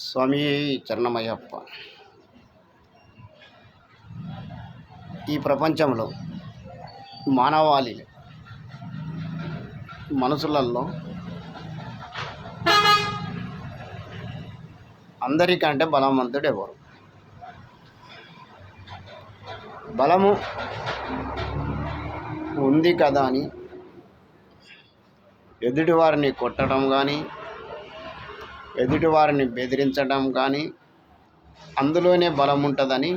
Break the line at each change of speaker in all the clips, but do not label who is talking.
స్వామి చరణమయ్యప్ప. ఈ ప్రపంచంలో మానవాళి మనసులలో అందరికంటే బలవంతుడు ఎవరు? బలము ఉంది కదా అని ఎదుటివారిని కొట్టడం కానీ, ఎదుటివారిని బెదిరించడం కానీ అందులోనే బలం ఉంటుందని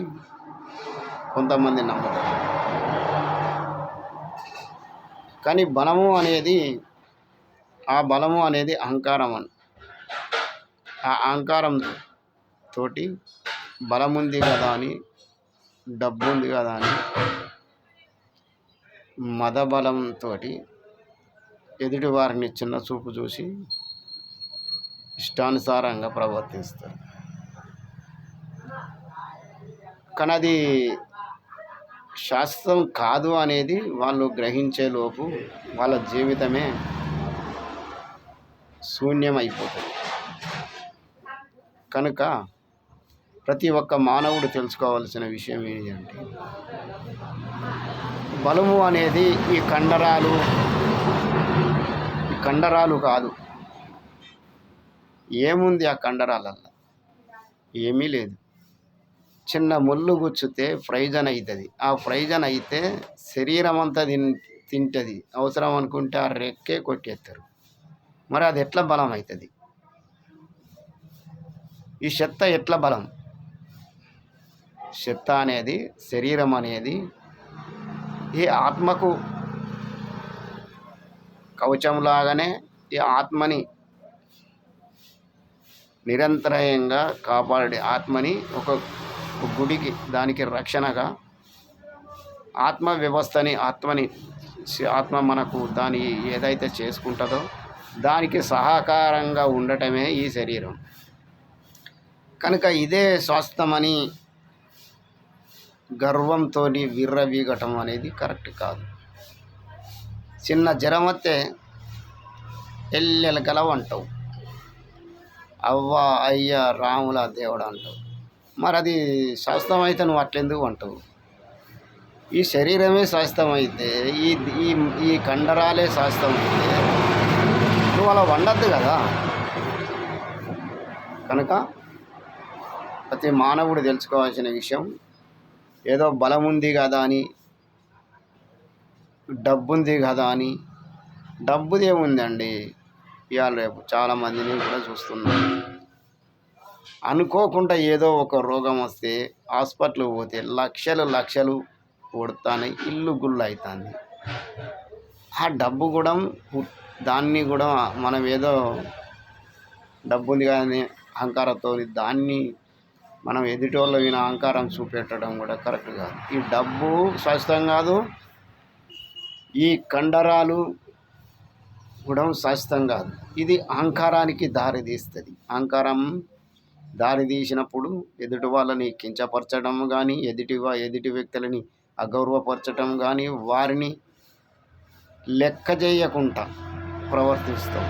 కొంతమంది నమ్ముతారు. కానీ బలము అనేది అహంకారం అని. ఆ అహంకారం తోటి బలం ఉంది కదా అని, డబ్బు ఉంది కదా అని మదబలంతో ఎదుటి వారిని చిన్న చూపు చూసి ఇష్టానుసారంగా ప్రవర్తిస్తారు. కానీ అది శాస్త్రం కాదు అనేది వాళ్ళు గ్రహించే లోపు వాళ్ళ జీవితమే శూన్యమైపోతుంది. కనుక ప్రతి ఒక్క మానవుడు తెలుసుకోవాల్సిన విషయం ఏంటంటే, బలము అనేది ఈ కండరాలు కాదు. ఏముంది ఆ కండరాలల్లో? ఏమీ లేదు. చిన్న ముళ్ళు గుచ్చితే ఫ్రైజన్ అవుతుంది. ఆ ఫ్రైజన్ అయితే శరీరం అంతా తింటుంది. అవసరం అనుకుంటే ఆ రెక్కే కొట్టేస్తారు. మరి అది ఎట్లా బలం అవుతుంది? ఈ చెత్త ఎట్లా బలం? చెత్త అనేది, శరీరం అనేది ఈ ఆత్మకు కవచంలాగానే ఈ ఆత్మని నిరంతరాయంగా కాపాడే ఆత్మని ఒక గుడికి, దానికి రక్షణగా ఆత్మ వ్యవస్థని, ఆత్మ మనకు దాని ఏదైతే చేసుకుంటుందో దానికి సహకారంగా ఉండటమే ఈ శరీరం. కనుక ఇదే స్వాస్థ్యమని గర్వంతో విర్రవీగటం అనేది కరెక్ట్ కాదు. చిన్న జ్వరం వస్తే ఎల్లెలకలవ అంటావు, అవ్వ అయ్య రాముల దేవుడు అంటావు. మరి అది స్వాస్థ్యం అయితే నువ్వు అట్లెందుకు అంటావు? ఈ శరీరమే స్వాస్థ్యం అయితే, ఈ కండరాలే స్వాస్థ్యం అయితే నువ్వు అలా వండద్దు కదా. కనుక ప్రతి మానవుడు తెలుసుకోవాల్సిన విషయం, ఏదో బలం ఉంది కదా అని, డబ్బు ఉంది కదా అని, డబ్బుది ఏముందండి? ఇవాళ రేపు చాలామందిని కూడా చూస్తున్నాం. అనుకోకుండా ఏదో ఒక రోగం వస్తే హాస్పిటల్కి పోతే లక్షలు కొడతానే ఇల్లు గుళ్ళు అవుతుంది. ఆ డబ్బు కూడా, దాన్ని కూడా మనం ఏదో డబ్బు ఉంది కానీ అహంకారంతో దాన్ని మనం ఎదుటోళ్ళ విన అహంకారం చూపెట్టడం కూడా కరెక్ట్ కాదు. ఈ డబ్బు శాశ్వతం కాదు, ఈ కండరాలు కూడా శాశ్వతం కాదు. ఇది అహంకారానికి దారి తీస్తుంది. అహంకారం దారి తీసినప్పుడు ఎదుటి వాళ్ళని కించపరచడం కానీ, ఎదుటి వ్యక్తులని అగౌరవపరచడం కానీ, వారిని లెక్క చేయకుండా ప్రవర్తిస్తాం.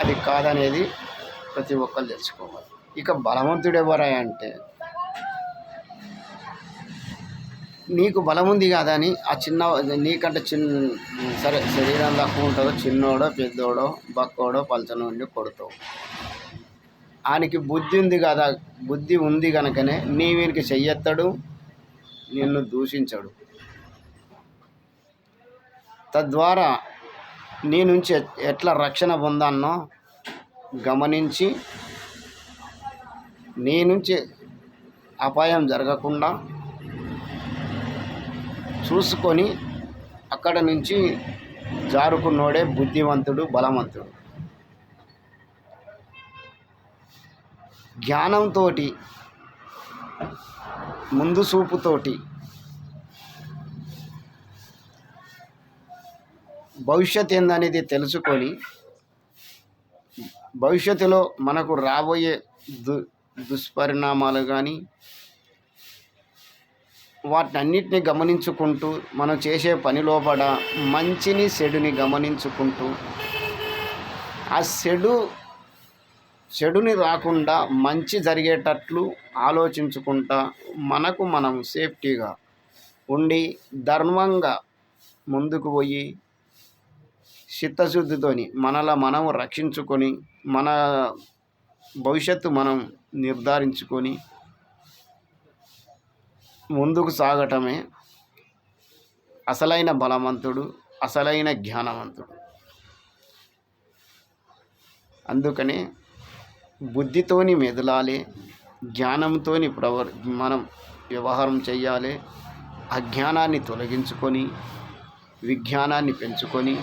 అది కాదనేది ప్రతి ఒక్కరు తెలుసుకోవాలి. ఇక బలవంతుడు ఎవరా అంటే, నీకు బలం ఉంది కదా అని ఆ నీకంటే సరే శరీరం తక్కువ ఉంటుందో, చిన్నోడో పెద్దోడో బక్కోడో పలచనోడిని కొడతావు. ఆయనకి బుద్ధి ఉంది కనుకనే నీ వీరికి చెయ్యెత్తాడు, నిన్ను దూషించడు. తద్వారా నీ నుంచి ఎట్లా రక్షణ పొందానో గమనించి, నీ నుంచి అపాయం జరగకుండా చూసుకొని అక్కడ నుంచి జారుకున్నోడే బుద్ధివంతుడు, బలవంతుడు. జ్ఞానంతో, ముందు చూపుతోటి భవిష్యత్ ఏందనేది తెలుసుకొని, భవిష్యత్తులో మనకు రాబోయే దుష్పరిణామాలు కానీ వాటన్నిటిని గమనించుకుంటూ, మనం చేసే పని లోపల మంచిని చెడుని గమనించుకుంటూ ఆ చెడుని రాకుండా మంచి జరిగేటట్లు ఆలోచించుకుంటా మనకు మనం సేఫ్టీగా ఉండి ధర్మంగా ముందుకు పోయి చిత్తశుద్ధితోని మనం రక్షించుకొని మన భవిష్యత్తు మనం నిర్ధారించుకొని ముందుకు సాగటమే అసలైన బలవంతుడు, అసలైన జ్ఞానవంతుడు. అందుకనే బుద్ధితోని మెదలాలి, జ్ఞానంతోని మనం వ్యవహారం చేయాలి. అజ్ఞానాన్ని తొలగించుకొని విజ్ఞానాన్ని పెంచుకొని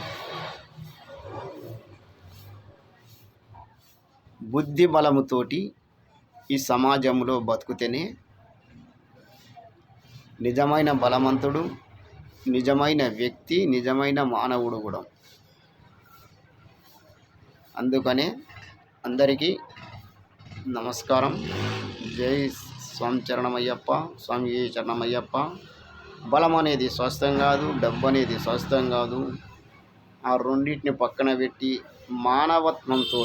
బుద్ధి బలముతోటి ఈ సమాజంలో బతుకుతేనే నిజమైన బలవంతుడు, నిజమైన వ్యక్తి, నిజమైన మానవుడు కూడా. అందుకనే అందరికీ నమస్కారం. జై స్వామి చరణమయ్యప్ప, స్వామి చరణమయ్యప్ప. బలం అనేది స్వస్థం కాదు, డబ్బు అనేది స్వస్థం కాదు. ఆ రెండింటిని పక్కన పెట్టి మానవత్వంతో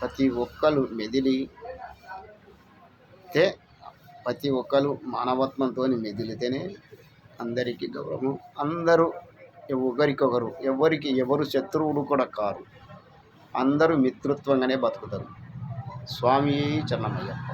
ప్రతి ఒక్కరు ప్రతి ఒక్కరు మానవత్వంతో మెదిలితేనే అందరికీ గౌరవం. అందరూ ఒకరికొకరు, ఎవరు శత్రువులు కూడా కారు. అందరూ మిత్రుత్వంగానే బతుకుతారు. స్వామి చరణమయ్యప్ప.